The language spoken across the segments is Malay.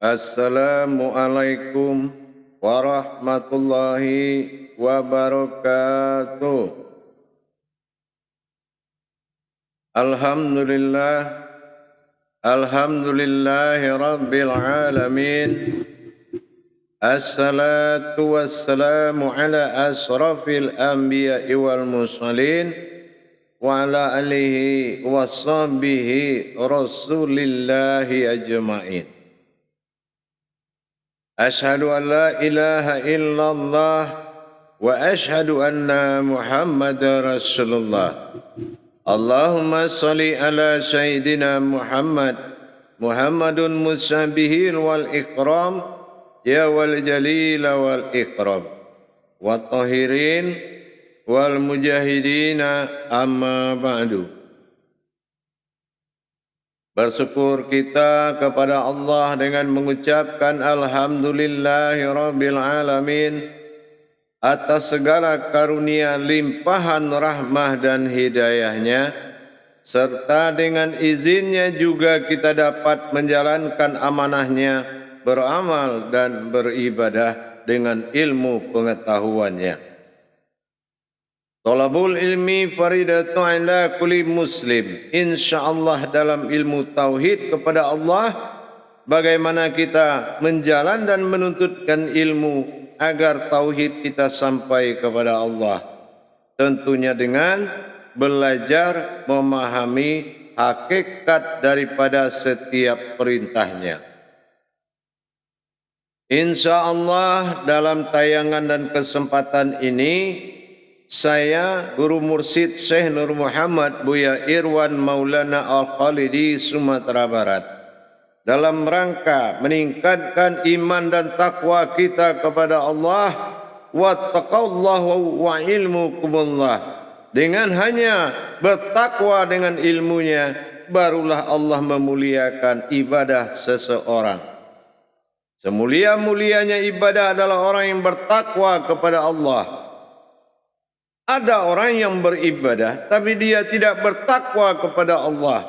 Assalamualaikum warahmatullahi wabarakatuh. Alhamdulillah, alhamdulillahi rabbil alamin. Assalatu wassalamu ala asrafil anbiya'i wal mursalin wa ala alihi wa sahbihi rasulillahi ajma'in. Ashhadu an la ilaha illallah wa ashhadu anna Muhammadar Rasulullah. Allahumma salli ala Sayyidina Muhammad, Muhammadun musabihil wal ikram, ya wal jalil wal ikram, wa tahirin wal mujahidina amma ba'du. Bersyukur kita kepada Allah dengan mengucapkan Alhamdulillahirabbil alamin atas segala karunia limpahan rahmah dan hidayahnya, serta dengan izinnya juga kita dapat menjalankan amanahnya, beramal dan beribadah dengan ilmu pengetahuannya. Talabul ilmi faridatu ala kulli muslim. InsyaAllah dalam ilmu tauhid kepada Allah, bagaimana kita menjalan dan menuntutkan ilmu agar tauhid kita sampai kepada Allah. Tentunya dengan belajar memahami hakikat daripada setiap perintahnya. InsyaAllah dalam tayangan dan kesempatan ini, saya Guru Mursyid Syekh Nur Muhammad Buya Irwan Maulana Al-Khalidi Sumatera Barat, dalam rangka meningkatkan iman dan takwa kita kepada Allah, wattaqallahu wa ilmukumullah, dengan hanya bertakwa dengan ilmunya barulah Allah memuliakan ibadah seseorang. Semulia-mulianya ibadah adalah orang yang bertakwa kepada Allah. Ada orang yang beribadah tapi dia tidak bertakwa kepada Allah.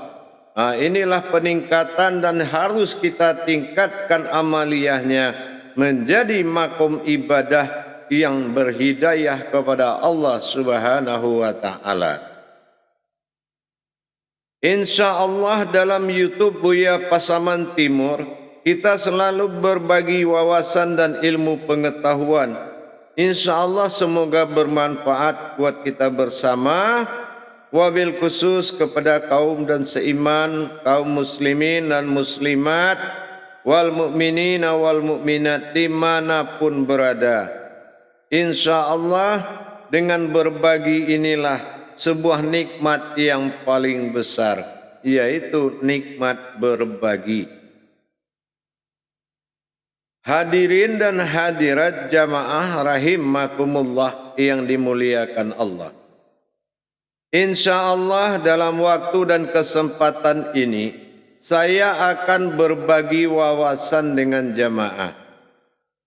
Inilah peningkatan dan harus kita tingkatkan amaliyahnya menjadi makom ibadah yang berhidayah kepada Allah Subhanahu wa taala. InsyaAllah dalam YouTube Buya Pasaman Timur kita selalu berbagi wawasan dan ilmu pengetahuan. InsyaAllah semoga bermanfaat buat kita bersama, wabil khusus kepada kaum dan seiman, kaum muslimin dan muslimat, wal mu'minin wal mu'minat dimanapun berada. InsyaAllah dengan berbagi inilah sebuah nikmat yang paling besar, yaitu nikmat berbagi. Hadirin dan hadirat jamaah rahimakumullah yang dimuliakan Allah. InsyaAllah dalam waktu dan kesempatan ini saya akan berbagi wawasan dengan jamaah.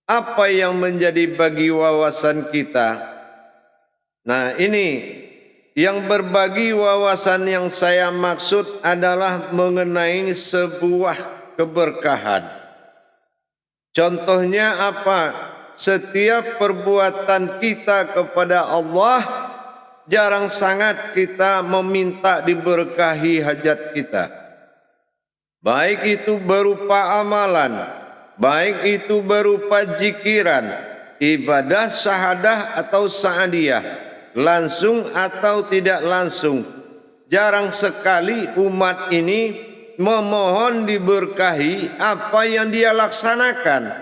Apa yang menjadi bagi wawasan kita? Nah, ini yang berbagi wawasan yang saya maksud adalah mengenai sebuah keberkahan. Contohnya apa? Setiap perbuatan kita kepada Allah, jarang sangat kita meminta diberkahi hajat kita. Baik itu berupa amalan, baik itu berupa jikiran, ibadah syahadah atau sa'adiyah, langsung atau tidak langsung. Jarang sekali umat ini memohon diberkahi apa yang dia laksanakan.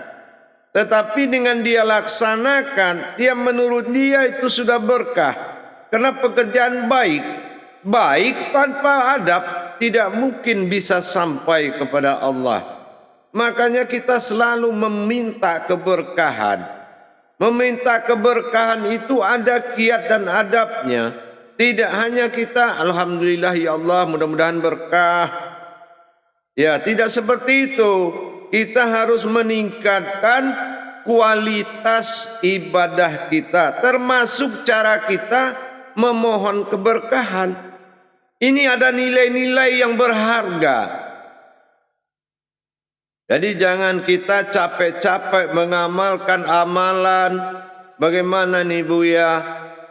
Tetapi dengan dia laksanakan, dia menurut dia itu sudah berkah. Karena pekerjaan baik tanpa adab tidak mungkin bisa sampai kepada Allah. Makanya kita selalu meminta keberkahan. Meminta keberkahan itu ada kiat dan adabnya. Tidak hanya kita, alhamdulillah ya Allah mudah-mudahan berkah. Ya, tidak seperti itu. Kita harus meningkatkan kualitas ibadah kita, termasuk cara kita memohon keberkahan. Ini ada nilai-nilai yang berharga. Jadi jangan kita capek-capek mengamalkan amalan. Bagaimana nih Buya?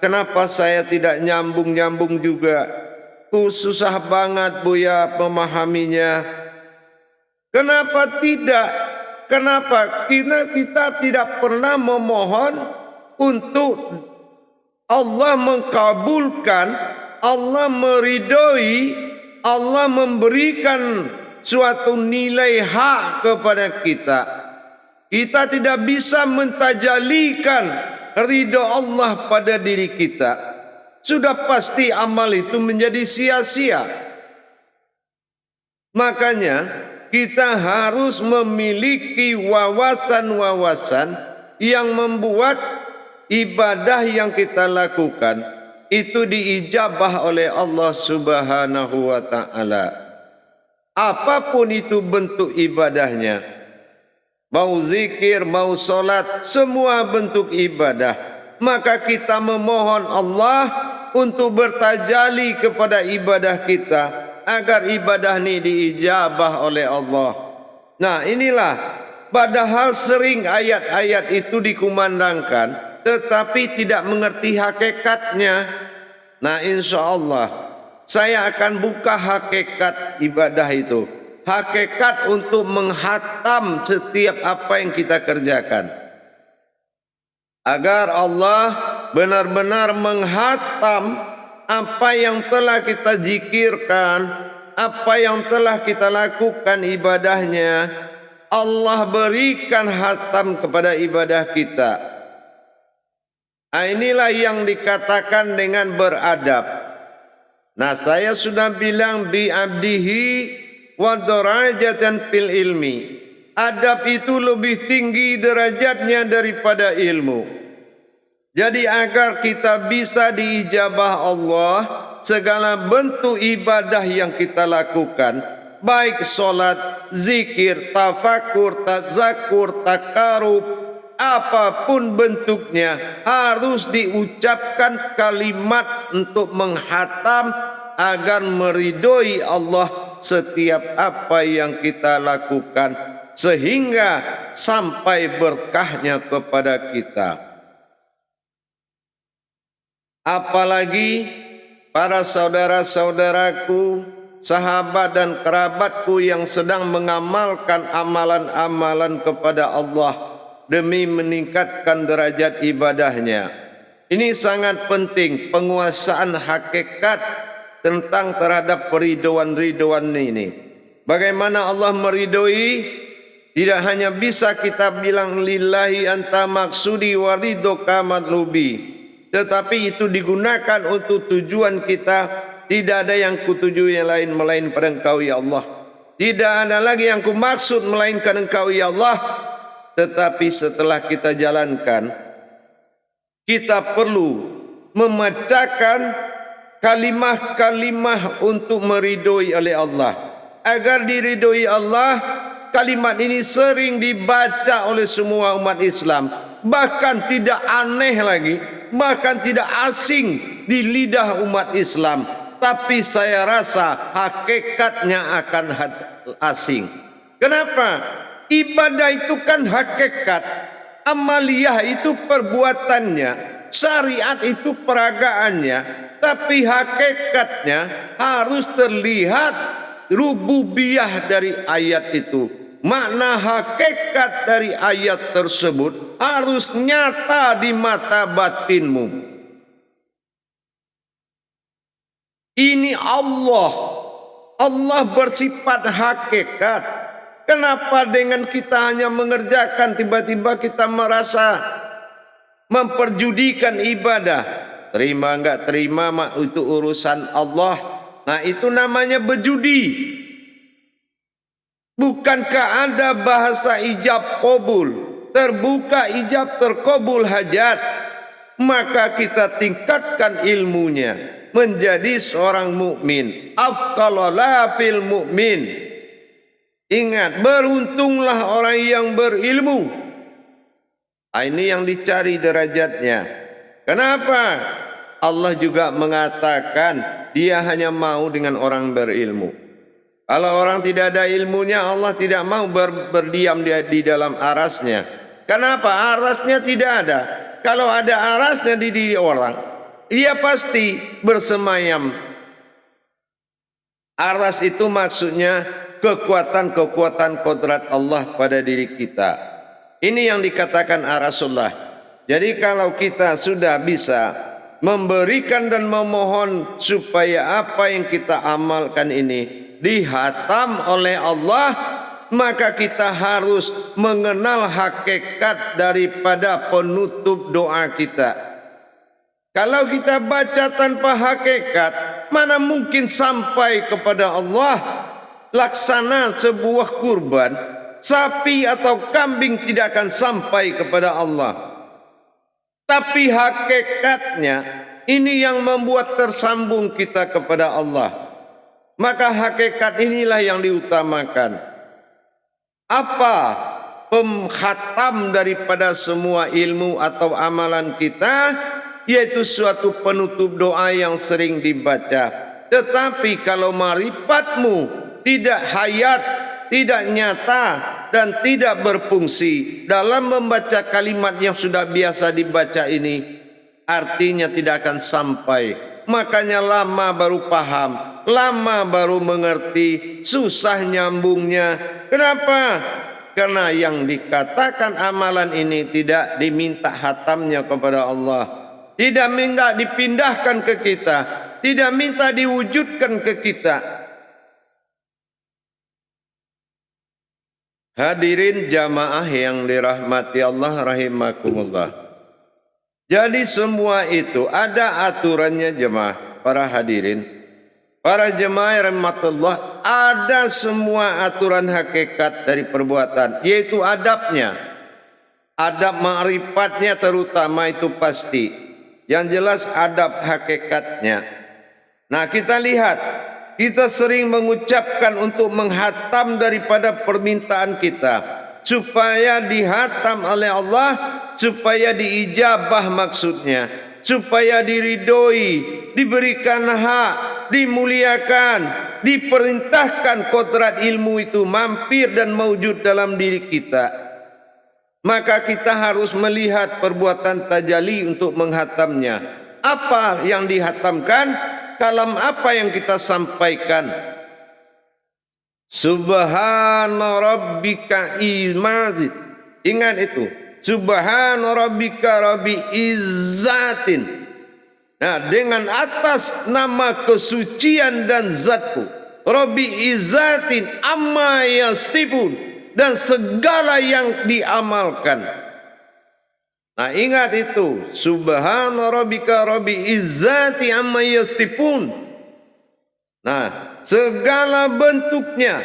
Kenapa saya tidak nyambung-nyambung juga? Susah banget Buya memahaminya. Kenapa tidak? Kenapa kita tidak pernah memohon untuk Allah mengkabulkan, Allah meridhoi, Allah memberikan suatu nilai hak kepada kita. Kita tidak bisa mentajalikan ridha Allah pada diri kita. Sudah pasti amal itu menjadi sia-sia. Makanya kita harus memiliki wawasan-wawasan yang membuat ibadah yang kita lakukan itu diijabah oleh Allah Subhanahu wa taala. Apapun itu bentuk ibadahnya, mau zikir, mau solat, semua bentuk ibadah, maka kita memohon Allah untuk bertajalli kepada ibadah kita agar ibadah ini diijabah oleh Allah. Nah inilah, padahal sering ayat-ayat itu dikumandangkan tetapi tidak mengerti hakikatnya. Nah insya Allah saya akan buka hakikat ibadah itu, hakikat untuk menghatam setiap apa yang kita kerjakan, agar Allah benar-benar menghatam apa yang telah kita zikirkan, apa yang telah kita lakukan ibadahnya. Allah berikan hatam kepada ibadah kita. Inilah yang dikatakan dengan beradab. Nah saya sudah bilang bi abdihi wa darajatan fil ilmi. Adab itu lebih tinggi derajatnya daripada ilmu. Jadi agar kita bisa diijabah Allah segala bentuk ibadah yang kita lakukan, baik solat, zikir, tafakur, tazakur, takarub, apapun bentuknya, harus diucapkan kalimat untuk menghatam agar meridhoi Allah setiap apa yang kita lakukan, sehingga sampai berkahnya kepada kita. Apalagi para saudara-saudaraku, sahabat dan kerabatku yang sedang mengamalkan amalan-amalan kepada Allah demi meningkatkan derajat ibadahnya. Ini sangat penting, penguasaan hakikat tentang terhadap peridhoan-ridhoan ini. Bagaimana Allah meridhoi? Tidak hanya bisa kita bilang lillahi anta maksudi wa ridhoka matlubi, tetapi itu digunakan untuk tujuan kita. Tidak ada yang kutuju yang lain melainkan Engkau ya Allah. Tidak ada lagi yang kumaksud melainkan Engkau ya Allah. Tetapi setelah kita jalankan, kita perlu memecahkan kalimah-kalimah untuk meridhoi oleh Allah. Agar diridhoi Allah, kalimat ini sering dibaca oleh semua umat Islam. Bahkan tidak aneh lagi, bahkan tidak asing di lidah umat Islam. Tapi saya rasa hakikatnya akan asing. Kenapa? Ibadah itu kan hakikat, amaliyah itu perbuatannya, syariat itu peragaannya, tapi hakikatnya harus terlihat rububiyah dari ayat itu. Makna hakikat dari ayat tersebut harus nyata di mata batinmu. Ini Allah bersifat hakikat. Kenapa dengan kita hanya mengerjakan tiba-tiba kita merasa memperjudikan ibadah? Terima enggak terima itu urusan Allah. Nah itu namanya berjudi. Bukankah ada bahasa ijab qabul, terbuka ijab terkabul hajat? Maka kita tingkatkan ilmunya menjadi seorang mukmin. Afqalala fil mukmin. Ingat, beruntunglah orang yang berilmu. Ini yang dicari derajatnya. Kenapa? Allah juga mengatakan dia hanya mau dengan orang berilmu. Kalau orang tidak ada ilmunya, Allah tidak mau berdiam di dalam arasnya. Kenapa? Arasnya tidak ada. Kalau ada arasnya di diri orang, ia pasti bersemayam. Aras itu maksudnya kekuatan-kekuatan kodrat Allah pada diri kita. Ini yang dikatakan arasullah. Jadi kalau kita sudah bisa memberikan dan memohon supaya apa yang kita amalkan ini dihatam oleh Allah, maka kita harus mengenal hakikat daripada penutup doa kita. Kalau kita baca tanpa hakikat, mana mungkin sampai kepada Allah. Laksana sebuah kurban, sapi atau kambing tidak akan sampai kepada Allah. Tapi hakikatnya, ini yang membuat tersambung kita kepada Allah. Maka hakikat inilah yang diutamakan. Apa pengkhatam daripada semua ilmu atau amalan kita? Yaitu suatu penutup doa yang sering dibaca. Tetapi kalau marifatmu tidak hayat, tidak nyata, dan tidak berfungsi dalam membaca kalimat yang sudah biasa dibaca ini, artinya tidak akan sampai. Makanya lama baru paham, lama baru mengerti, susah nyambungnya. Kenapa? Karena yang dikatakan amalan ini tidak diminta hatamnya kepada Allah, tidak minta dipindahkan ke kita, tidak minta diwujudkan ke kita. Hadirin jamaah yang dirahmati Allah rahimakumullah. Jadi semua itu ada aturannya jemaah, para hadirin. Para jemaah rahmatullah, ada semua aturan hakikat dari perbuatan, yaitu adabnya. Adab ma'rifatnya terutama itu pasti. Yang jelas adab hakikatnya. Nah, kita lihat, kita sering mengucapkan untuk menghatam daripada permintaan kita supaya dihatam oleh Allah, supaya diijabah maksudnya, supaya diridhoi, diberikan hak, dimuliakan, diperintahkan kodrat ilmu itu mampir dan mewujud dalam diri kita. Maka kita harus melihat perbuatan tajalli untuk menghatamnya. Apa yang dihatamkan? Kalam apa yang kita sampaikan? Subhana rabbika izmatin. Ingat itu. Subhana rabbika rabbi izzatin. Nah, dengan atas nama kesucian dan zatku, rabbi izzatin amma yastifun, dan segala yang diamalkan. Nah, ingat itu. Subhana rabbika rabbi izzati amma yastifun. Nah, segala bentuknya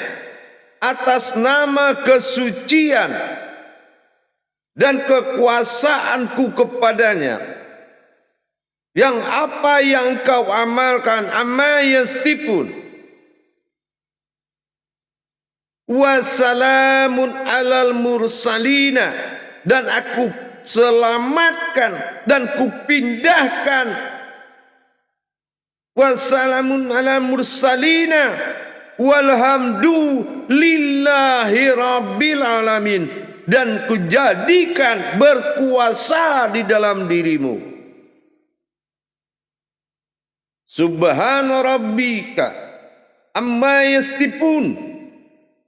atas nama kesucian dan kekuasaanku kepadanya. Yang apa yang kau amalkan amma yastifun. Wassalamun alal mursalina, dan aku selamatkan dan kupindahkan. Wassalamun ala mursalina walhamdu lillahi rabbil alamin, dan kujadikan berkuasa di dalam dirimu. Subhana rabbika amma yastifun,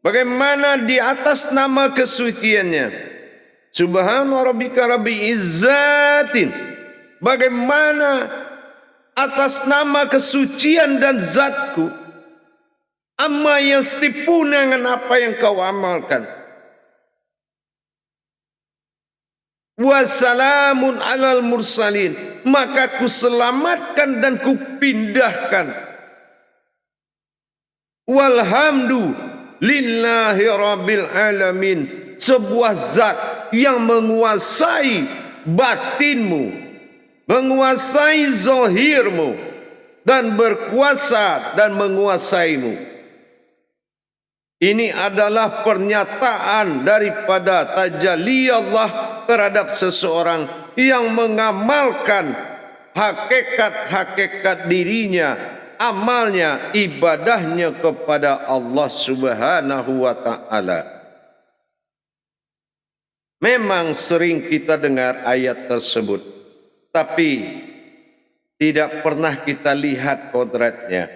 bagaimana di atas nama kesuciannya. Subhana rabbika rabbi izzatin, bagaimana atas nama kesucian dan zatku. Amma yastifuna, dengan apa yang kau amalkan. Wassalamun alal mursalin, maka ku selamatkan dan ku pindahkan. Walhamdu lillahi rabbil alamin, sebuah zat yang menguasai batinmu, menguasai zahirmu, dan berkuasa dan menguasaimu. Ini adalah pernyataan daripada tajalli Allah terhadap seseorang yang mengamalkan hakikat-hakikat dirinya amalnya, ibadahnya kepada Allah Subhanahu wa taala. Memang sering kita dengar ayat tersebut, tapi tidak pernah kita lihat kodratnya.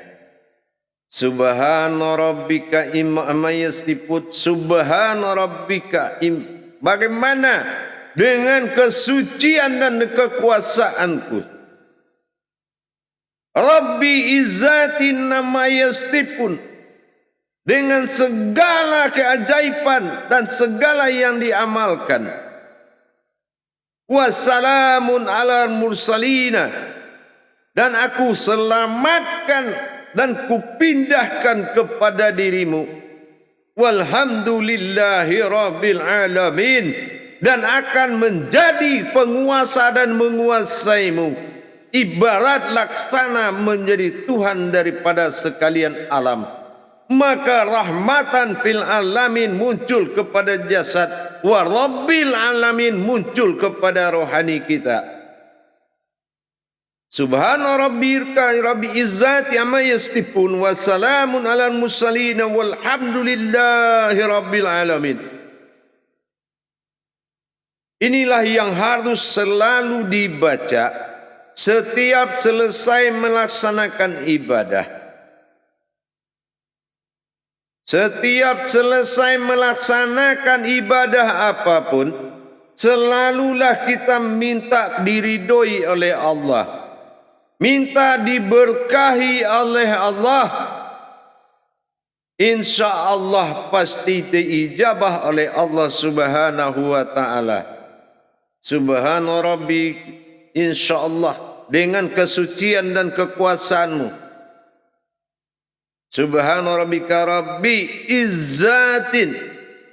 Subhana rabbika amma yasifun, subhana rabbika. Bagaimana dengan kesucian dan kekuasaanku? Rabbi izzatin nama yasifun, dengan segala keajaiban dan segala yang diamalkan. Wassalamun ala mursalina, dan aku selamatkan dan kupindahkan kepada dirimu. Walhamdulillahi rabbil alamin, dan akan menjadi penguasa dan menguasaimu, ibarat laksana menjadi Tuhan daripada sekalian alam. Maka rahmatan fil alamin muncul kepada jasad, wa rabbil alamin muncul kepada rohani kita. Subhana rabbika rabbi izzati amma yasifun, wa salamun alal mursalin, walhamdulillahi rabbil alamin. Inilah yang harus selalu dibaca setiap selesai melaksanakan ibadah. Setiap selesai melaksanakan ibadah apapun, selalulah kita minta diridhoi oleh Allah, minta diberkahi oleh Allah. Insya Allah pasti diijabah oleh Allah Subhanahu wa taala. Subhana rabbi, insya Allah dengan kesucian dan kekuasaanmu. Subhana rabbika rabbi izzatin,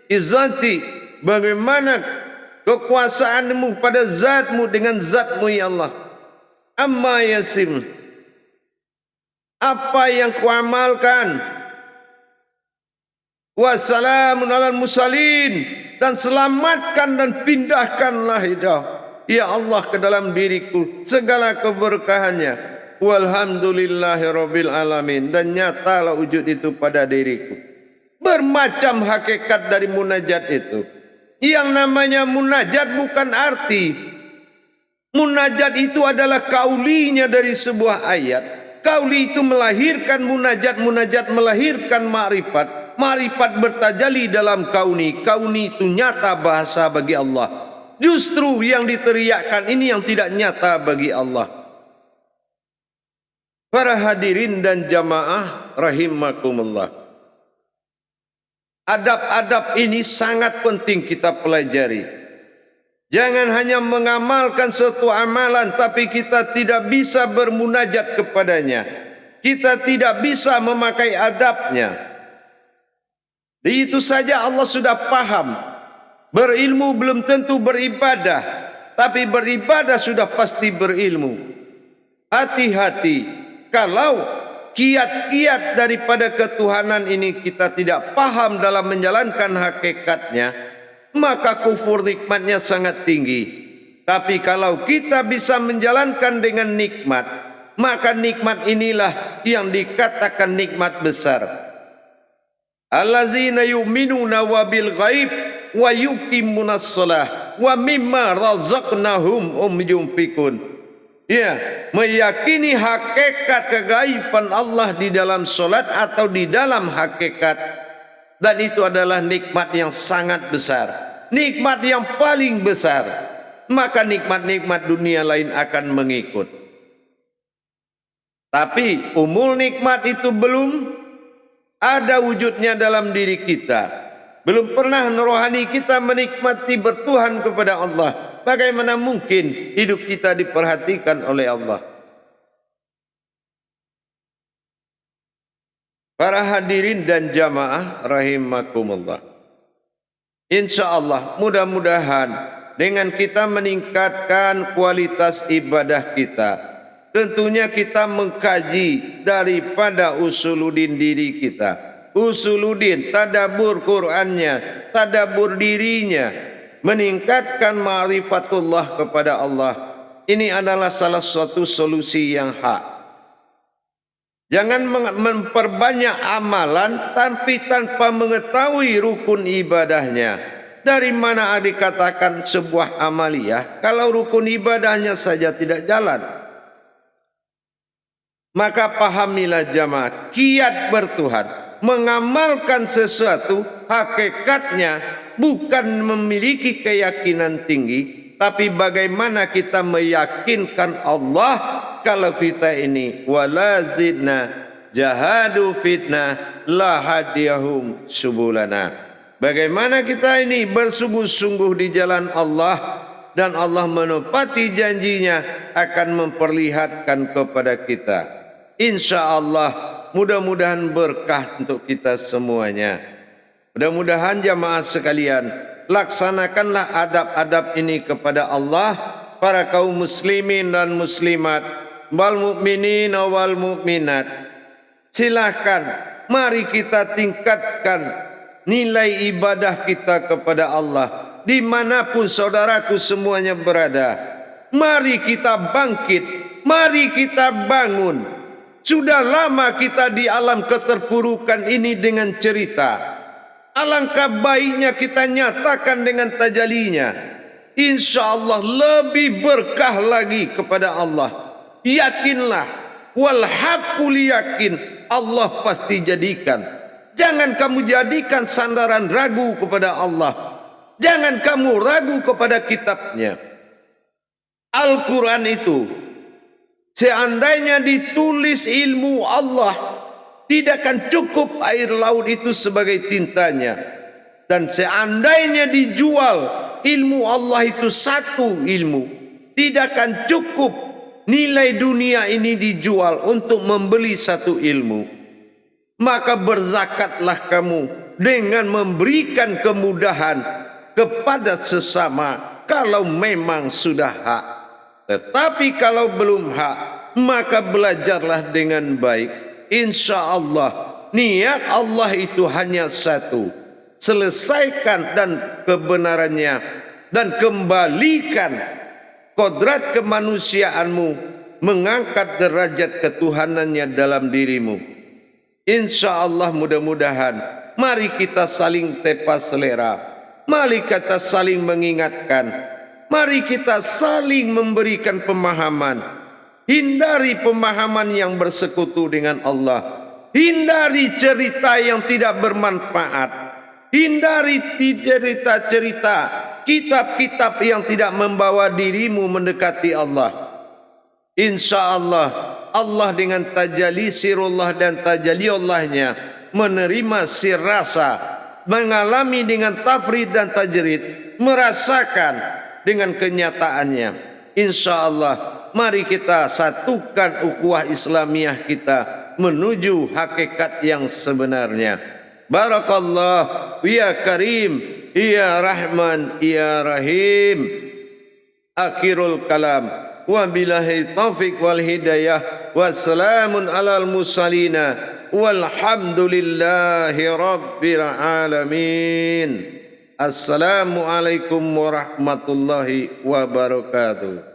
izzati, bagaimana kekuasaanmu pada zatmu dengan zatmu ya Allah. Amma yasim, apa yang kuamalkan. Wassalamun alal mursalin, dan selamatkan dan pindahkanlah ya Allah ke dalam diriku segala keberkahannya. Walhamdulillahi rabbil alamin, dan nyatalah wujud itu pada diriku. Bermacam hakikat dari munajat itu. Yang namanya munajat bukan arti. Munajat itu adalah kaulinya dari sebuah ayat. Kauli itu melahirkan munajat, munajat melahirkan ma'rifat. Ma'rifat bertajalli dalam kauni. Kauni itu nyata bahasa bagi Allah. Justru yang diteriakkan ini yang tidak nyata bagi Allah. Para hadirin dan jamaah rahimakumullah. Adab-adab ini sangat penting kita pelajari. Jangan hanya mengamalkan suatu amalan tapi kita tidak bisa bermunajat kepadanya. Kita tidak bisa memakai adabnya. Itu saja Allah sudah paham. Berilmu belum tentu beribadah, tapi beribadah sudah pasti berilmu. Hati-hati. Kalau kiat-kiat daripada ketuhanan ini kita tidak paham dalam menjalankan hakikatnya, maka kufur nikmatnya sangat tinggi. Tapi kalau kita bisa menjalankan dengan nikmat, maka nikmat inilah yang dikatakan nikmat besar. Allazina yu'minuna wa bil ghaib wa yuqimunas shalah wa mimma razaqnahum yunfikun. Ya, meyakini hakikat kegaiban Allah di dalam solat atau di dalam hakikat. Dan itu adalah nikmat yang sangat besar. Nikmat yang paling besar. Maka nikmat-nikmat dunia lain akan mengikut. Tapi umul nikmat itu belum ada wujudnya dalam diri kita. Belum pernah rohani kita menikmati bertuhan kepada Allah. Bagaimana mungkin hidup kita diperhatikan oleh Allah? Para hadirin dan jamaah rahimakumullah. Insya Allah mudah-mudahan dengan kita meningkatkan kualitas ibadah kita, tentunya kita mengkaji daripada usuluddin diri kita. Usuluddin, tadabbur Qur'annya, tadabbur dirinya, meningkatkan ma'rifatullah kepada Allah. Ini adalah salah satu solusi yang hak. Jangan memperbanyak amalan tapi tanpa mengetahui rukun ibadahnya. Dari mana dikatakan sebuah amaliyah kalau rukun ibadahnya saja tidak jalan? Maka pahamilah jamaah, kiat bertuhan, mengamalkan sesuatu hakikatnya bukan memiliki keyakinan tinggi, tapi bagaimana kita meyakinkan Allah kalau kita ini walazidna jahadu fitnah lahadiyahum subulana. Bagaimana kita ini bersungguh-sungguh di jalan Allah dan Allah menepati janjinya akan memperlihatkan kepada kita. Insya Allah mudah-mudahan berkah untuk kita semuanya. Mudah-mudahan jamaah sekalian laksanakanlah adab-adab ini kepada Allah, para kaum muslimin dan muslimat, wal mukminin wal mukminat. Silakan mari kita tingkatkan nilai ibadah kita kepada Allah dimanapun saudaraku semuanya berada. Mari kita bangkit, mari kita bangun. Sudah lama kita di alam keterpurukan ini dengan cerita. Alangkah baiknya kita nyatakan dengan tajalinya. Insya Allah lebih berkah lagi kepada Allah. Yakinlah, wal haqqul yakin, Allah pasti jadikan. Jangan kamu jadikan sandaran ragu kepada Allah. Jangan kamu ragu kepada kitabnya. Al-Quran itu seandainya ditulis ilmu Allah, tidak akan cukup air laut itu sebagai tintanya. Dan seandainya dijual ilmu Allah itu satu ilmu, tidak akan cukup nilai dunia ini dijual untuk membeli satu ilmu. Maka berzakatlah kamu dengan memberikan kemudahan kepada sesama kalau memang sudah hak. Tetapi kalau belum hak, maka belajarlah dengan baik. Insya Allah niat Allah itu hanya satu. Selesaikan dan kebenarannya dan kembalikan kodrat kemanusiaanmu, mengangkat derajat ketuhanannya dalam dirimu. Insya Allah mudah-mudahan mari kita saling tepa selera, mari kita saling mengingatkan, mari kita saling memberikan pemahaman. Hindari pemahaman yang bersekutu dengan Allah, hindari cerita yang tidak bermanfaat, hindari cerita-cerita kitab-kitab yang tidak membawa dirimu mendekati Allah. Insya Allah Allah dengan tajalli sirullah dan tajalli Allahnya menerima sir rasa, mengalami dengan tafrid dan tajrid, merasakan dengan kenyataannya. Insya Allah mari kita satukan ukhuwah Islamiyah kita menuju hakikat yang sebenarnya. Barakallah ya Karim ya Rahman ya Rahim. Akhirul kalam. Wabillahi taufiq wal hidayah. Wassalamun alal mursalina. Walhamdulillahi rabbil alamin. Assalamualaikum warahmatullahi wabarakatuh.